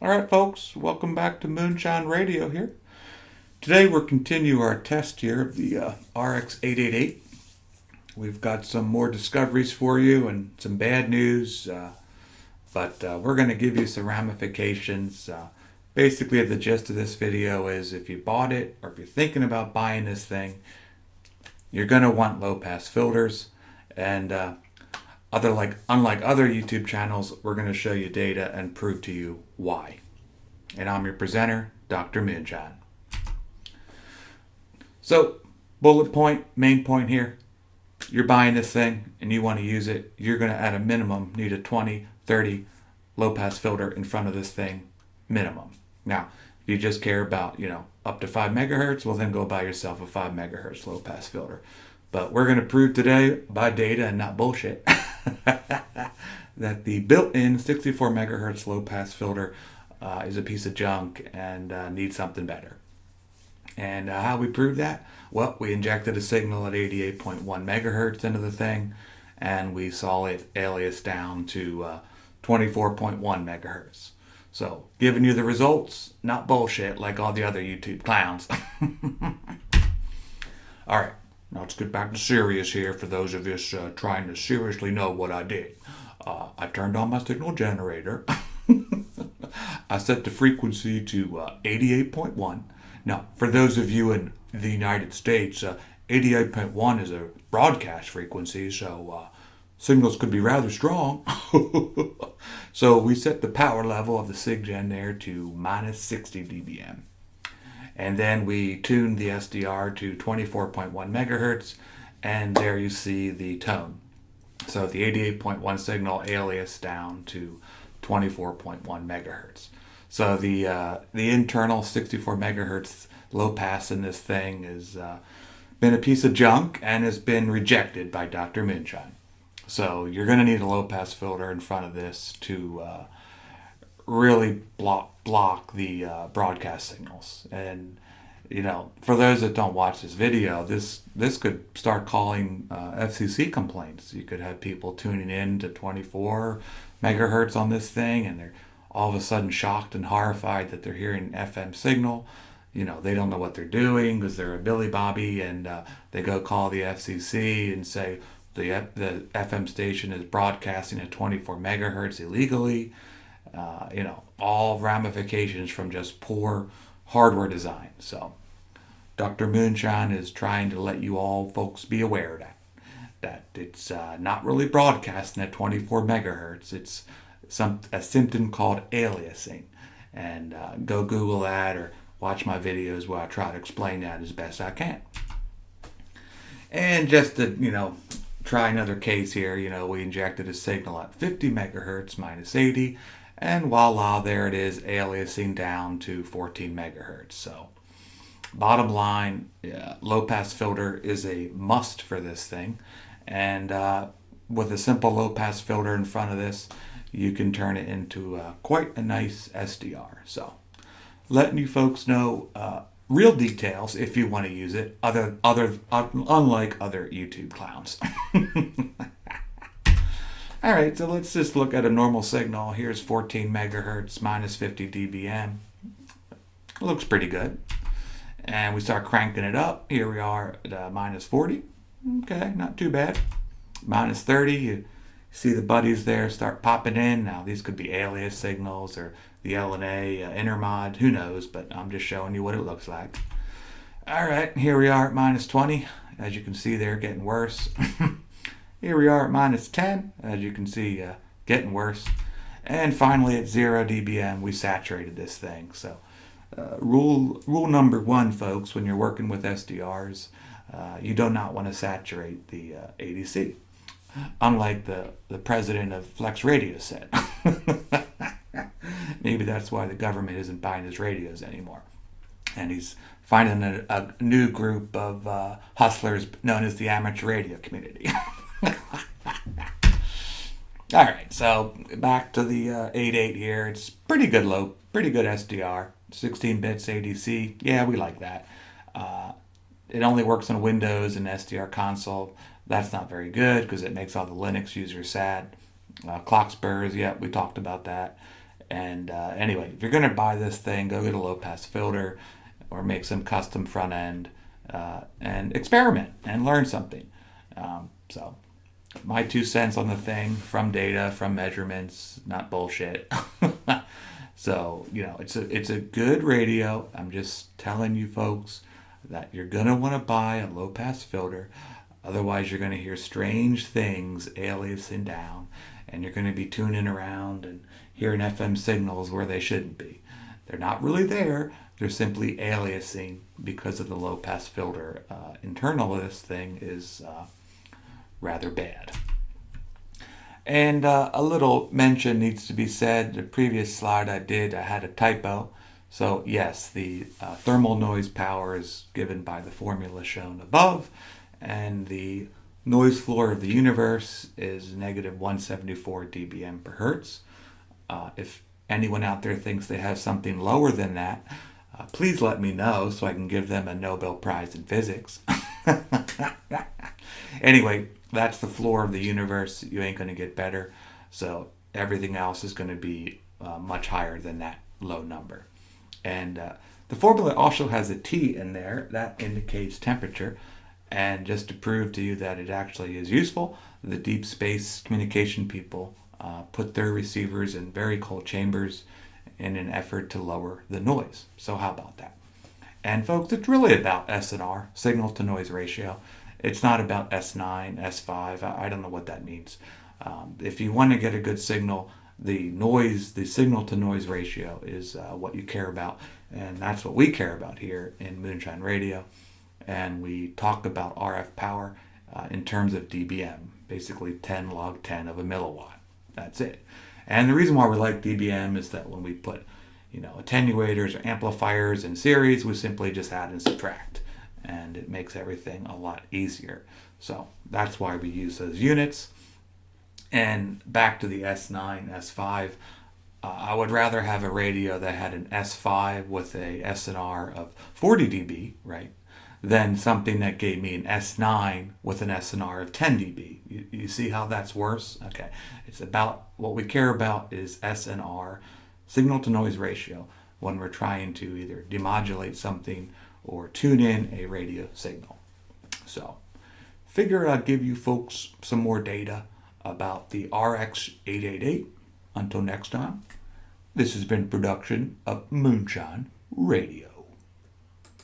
All right, folks, welcome back to Moonshine Radio here. Today we'll continue our test here of the RX888. We've got some more discoveries for you and some bad news, but we're going to give you some ramifications. Basically, the gist of this video is if you bought it or if you're thinking about buying this thing, you're going to want low-pass filters. And unlike other YouTube channels, we're going to show you data and prove to you why. And I'm your presenter, Dr. Moonshine. So, main point here, you're buying this thing and you want to use it, you're going to at a minimum need a 20, 30 low-pass filter in front of this thing, minimum. Now, if you just care about, up to 5 megahertz, well then go buy yourself a 5 megahertz low-pass filter. But we're going to prove today, by data and not bullshit, that the built-in 64 megahertz low-pass filter is a piece of junk and needs something better. And how we prove that? Well, we injected a signal at 88.1 megahertz into the thing, and we saw it alias down to 24.1 megahertz. So, giving you the results, not bullshit like all the other YouTube clowns. All right. Now let's get back to serious here for those of us trying to seriously know what I did. I turned on my signal generator. I set the frequency to 88.1. Now, for those of you in the United States, 88.1 is a broadcast frequency, so signals could be rather strong. So we set the power level of the SIGGEN there to minus 60 dBm. And then we tuned the SDR to 24.1 megahertz, and there you see the tone. So the 88.1 signal alias down to 24.1 megahertz. So the internal 64 megahertz low pass in this thing has been a piece of junk and has been rejected by Dr. Moonshine. So you're going to need a low pass filter in front of this to really block the broadcast signals. And for those that don't watch this video, this could start calling FCC complaints. You could have people tuning in to 24 megahertz on this thing, and they're all of a sudden shocked and horrified that they're hearing an FM signal. They don't know what they're doing because they're a Billy Bobby, and they go call the FCC and say the FM station is broadcasting at 24 megahertz illegally. All ramifications from just poor hardware design. So Dr. Moonshine is trying to let you all folks be aware that it's not really broadcasting at 24 megahertz. It's a symptom called aliasing. And go Google that or watch my videos where I try to explain that as best I can. And just to, try another case here, we injected a signal at 50 megahertz minus 80, and voila, there it is, aliasing down to 14 megahertz. So, bottom line, low pass filter is a must for this thing, and with a simple low pass filter in front of this, you can turn it into quite a nice SDR. So, letting you folks know real details if you want to use it, unlike other YouTube clowns. All right, so let's just look at a normal signal. Here's 14 megahertz minus 50 dBm. Looks pretty good. And we start cranking it up. Here we are at minus 40. Okay, not too bad. Minus 30, you see the buddies there start popping in. Now, these could be alias signals or the LNA intermod, who knows, but I'm just showing you what it looks like. All right, here we are at minus 20. As you can see, they're getting worse. Here we are at minus 10, as you can see, getting worse. And finally at 0 dBm, we saturated this thing. So rule number one, folks, when you're working with SDRs, you do not want to saturate the ADC. Unlike the president of Flex Radio said. Maybe that's why the government isn't buying his radios anymore. And he's finding a new group of hustlers known as the amateur radio community. All right, so back to the 88 here. It's pretty good SDR. 16 bits ADC. Yeah, we like that. It only works on Windows and SDR console. That's not very good because it makes all the Linux users sad. Clock spurs, yeah, we talked about that. And anyway, if you're going to buy this thing, go get a low pass filter or make some custom front end and experiment and learn something. So my 2 cents on the thing, from data, from measurements, not bullshit. So, it's a good radio. I'm just telling you folks that you're going to want to buy a low pass filter. Otherwise, you're going to hear strange things aliasing down, and you're going to be tuning around and hearing FM signals where they shouldn't be. They're not really there. They're simply aliasing because of the low pass filter. Internal of this thing is rather bad. And a little mention needs to be said. The previous slide I had a typo. So yes, the thermal noise power is given by the formula shown above, and the noise floor of the universe is negative 174 dBm per hertz. If anyone out there thinks they have something lower than that, please let me know so I can give them a Nobel Prize in physics. Anyway, that's the floor of the universe. You ain't going to get better. So everything else is going to be much higher than that low number. And the formula also has a T in there. That indicates temperature. And just to prove to you that it actually is useful, the deep space communication people put their receivers in very cold chambers in an effort to lower the noise. So how about that? And folks, it's really about SNR, signal to noise ratio. It's not about S9, S5. I don't know what that means. If you want to get a good signal, the signal to noise ratio is what you care about. And that's what we care about here in Moonshine Radio. And we talk about RF power in terms of dBm, basically 10 log 10 of a milliwatt. That's it. And the reason why we like dBm is that when we put attenuators or amplifiers in series, we simply just add and subtract. And it makes everything a lot easier. So that's why we use those units. And back to the S9, S5, I would rather have a radio that had an S5 with a SNR of 40 dB, right, than something that gave me an S9 with an SNR of 10 dB. You see how that's worse? Okay. It's about, what we care about is SNR, signal to noise ratio, when we're trying to either demodulate something or tune in a radio signal. So, figured I'd give you folks some more data about the RX888. Until next time, this has been a production of Moonshine Radio.